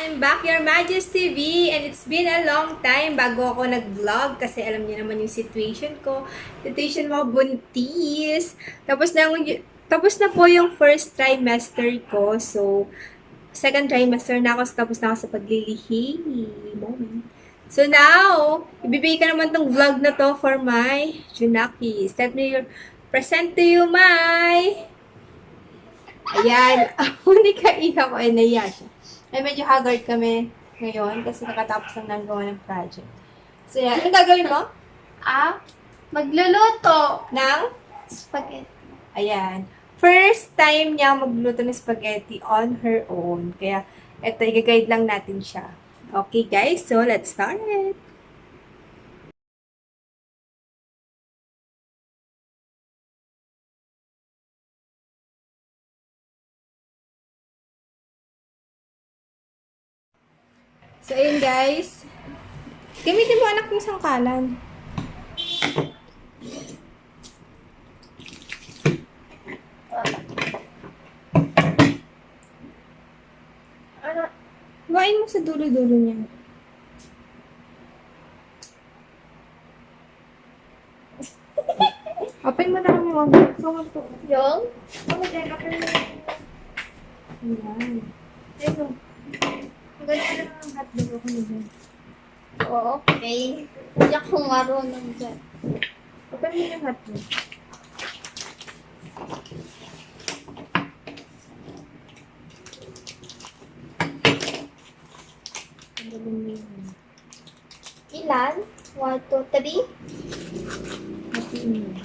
I'm back, Your Majesty V, and it's been a long time bago ako nag-vlog kasi alam niyo naman yung situation ko. Situation mo, buntis. Tapos na po yung first trimester ko. So, second trimester na ako, tapos na ako sa paglilihi. Moment. So now, ibibigay ka naman tong vlog na to for my Junakis. Let me present to you my... Ayan, unica hija ko ay naiya siya. Ay, medyo haggard kami ngayon kasi nakatapos lang nagawa ng project. So, yan. Anong gagawin mo? Magluluto Ng? spaghetti. Ayan. First time niya magluto ng spaghetti on her own. Kaya, eto, i-guide lang natin siya. Okay, guys. So, let's start. So, ayun, guys. Gamitin mo anak yung sangkalan. Huwain mo sa dulo-dulo niya. Open mo na lang yung ano. Yung? Open mo. Ayan. Ayun. Ang ganda na ng hotdog ako nila. Oo, okay. Hindi ako marunong dyan. Open mo yung hotdog. Ang galing mo yun. Ilan? 1, 2, 3? Hatiin mo.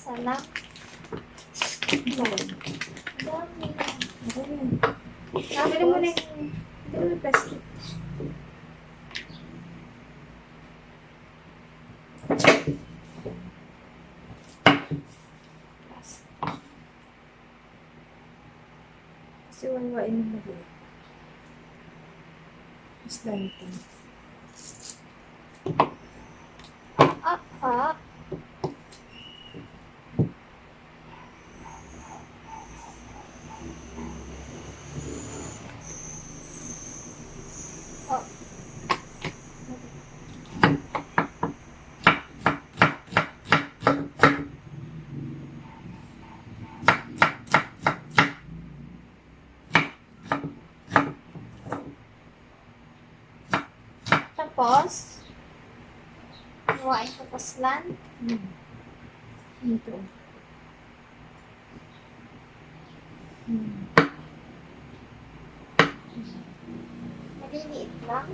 Sana. Dami. Dami. Pwede mo na yung plastic. Kasi wawain mo na. Mas dami ito. Ah. Oh. Tapos, huwain ko paslan. Ito. Maliliit lang.